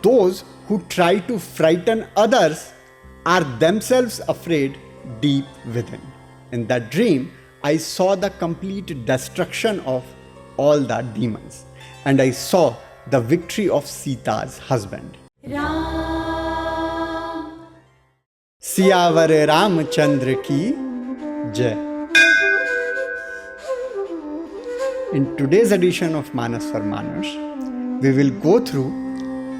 those who try to frighten others are themselves afraid deep within. In that dream, I saw the complete destruction of all the demons, and I saw the victory of Sita's husband. Siyavar Ramchandra की जय. In today's edition of Manas for Manush, we will go through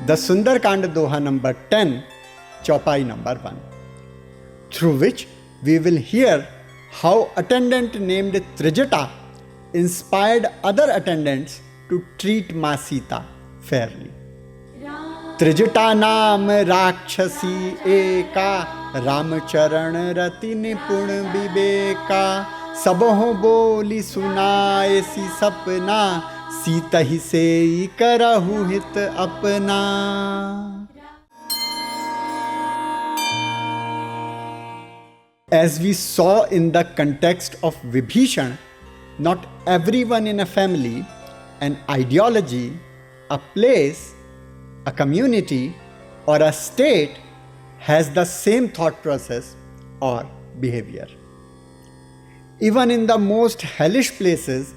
the Sundarkand Doha number 10, Chaupai number 1, through which we will hear how attendant named Trijata inspired other attendants to treat Ma Sita fairly. Trijata naam rakshasi eka, Ramcharan rati nipun viveka, सबहो बोली सुनाए सी सपना, सीता ही से करहु हित अपना. As we saw in the context of Vibhishan, not everyone in a family, an ideology, a place, a community, or a state has the same thought process or behavior. Even in the most hellish places,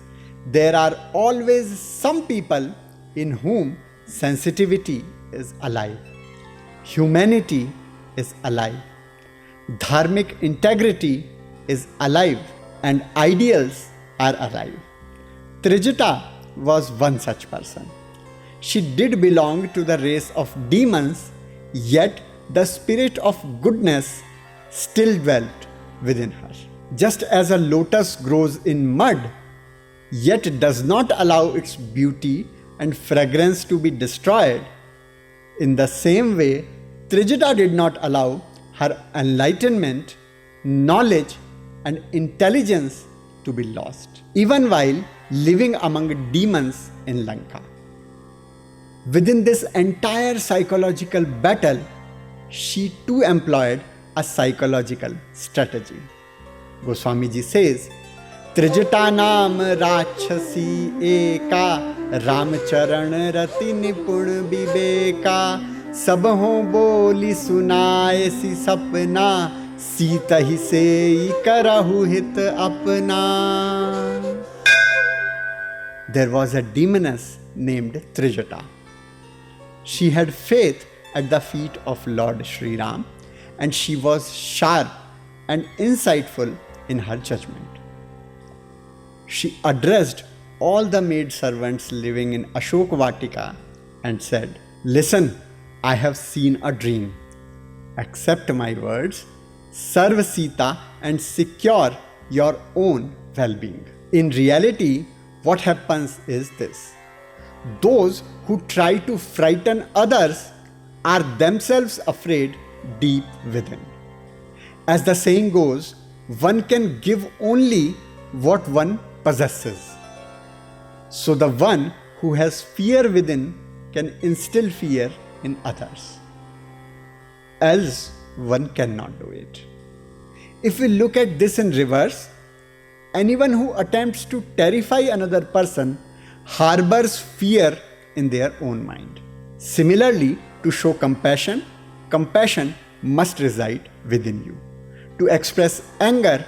there are always some people in whom sensitivity is alive, humanity is alive, dharmic integrity is alive, and ideals are alive. Trijata was one such person. She did belong to the race of demons, yet the spirit of goodness still dwelt within her. Just as a lotus grows in mud, yet does not allow its beauty and fragrance to be destroyed, in the same way, Trijata did not allow her enlightenment, knowledge, and intelligence to be lost, even while living among demons in Lanka. Within this entire psychological battle, she too employed a psychological strategy. Goswamiji says, Trijata naam rakshasi eka, Ramcharan rati nipun viveka, sabho boli sunaye si sapna, Sita hi se karahu hit apna. There was a demoness named Trijata. She had faith at the feet of Lord Sri Ram, and she was sharp and insightful in her judgment. She addressed all the maid servants living in Ashok Vatika and said, "Listen, I have seen a dream. Accept my words, serve Sita and secure your own well-being." In reality, what happens is this: those who try to frighten others are themselves afraid deep within. As the saying goes, one can give only what one possesses. So the one who has fear within can instill fear in others. Else one cannot do it. If we look at this in reverse, anyone who attempts to terrify another person harbors fear in their own mind. Similarly, to show compassion, compassion must reside within you. To express anger,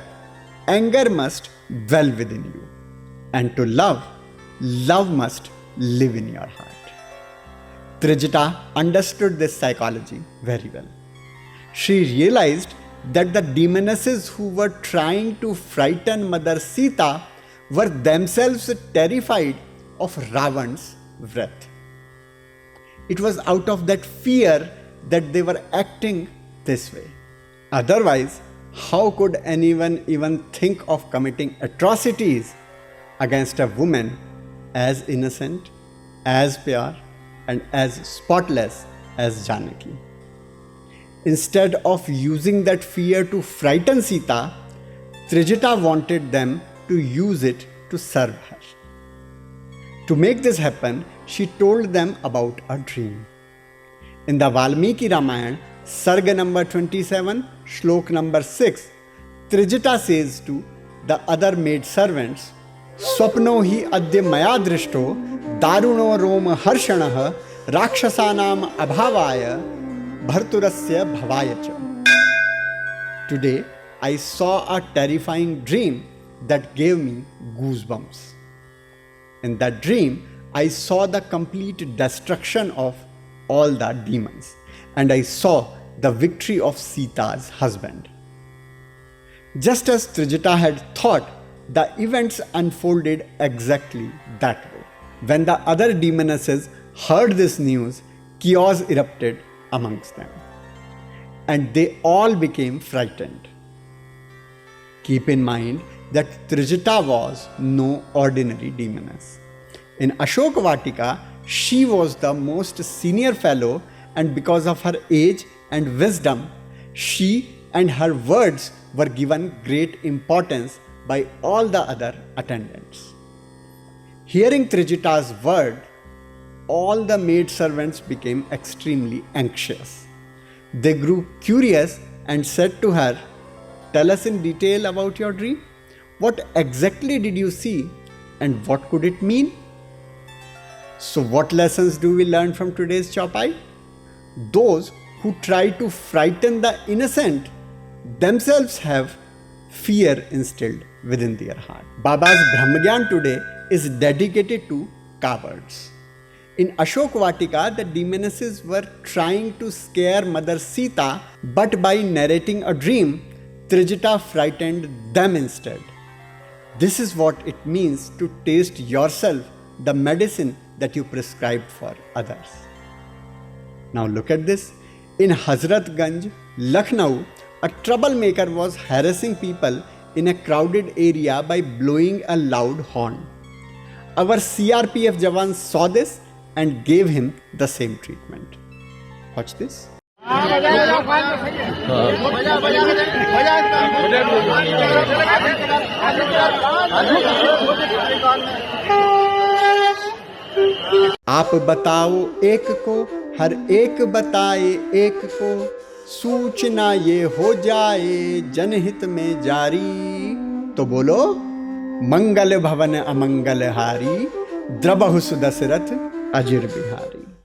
anger must dwell within you. And to love, love must live in your heart. Trijata understood this psychology very well. She realized that the demonesses who were trying to frighten Mother Sita were themselves terrified of Ravan's wrath. It was out of that fear that they were acting this way. Otherwise, how could anyone even think of committing atrocities against a woman as innocent, as pure, and as spotless as Janaki? Instead of using that fear to frighten Sita, Trijata wanted them to use it to serve her. To make this happen, she told them about a dream. In the Valmiki Ramayana, Sarga number 27, Shlok number 6, Trijata says to the other maid servants, Swapno hi adya maya drishto, daruno roma harshanah, Rakshasanam abhavaya bharturasya bhavaya cha. Today, I saw a terrifying dream that gave me goosebumps. In that dream, I saw the complete destruction of all the demons, and I saw the victory of Sita's husband. Just as Trijata had thought, the events unfolded exactly that way. When the other demonesses heard this news, chaos erupted amongst them, and they all became frightened. Keep in mind that Trijata was no ordinary demoness. In Ashok Vatika, she was the most senior fellow, and because of her age and wisdom, she and her words were given great importance by all the other attendants. Hearing Trijata's word, all the maidservants became extremely anxious. They grew curious and said to her, "Tell us in detail about your dream. What exactly did you see and what could it mean?" So what lessons do we learn from today's Chaupai? Those who try to frighten the innocent themselves have fear instilled within their heart. Baba's Brahmagyan today is dedicated to cowards. In Ashok Vatika, the demonesses were trying to scare Mother Sita, but by narrating a dream, Trijata frightened them instead. This is what it means to taste yourself the medicine that you prescribed for others. Now look at this. In Hazratganj, Lucknow, a troublemaker was harassing people in a crowded area by blowing a loud horn. Our CRPF Jawans saw this and gave him the same treatment. Watch this. आप बताओ एक को, हर एक बताए एक को, सूचना ये हो जाए जनहित में जारी। तो बोलो, मंगल भवन अमंगल हारी, द्रबहु सुदशरथ अजिर बिहारी।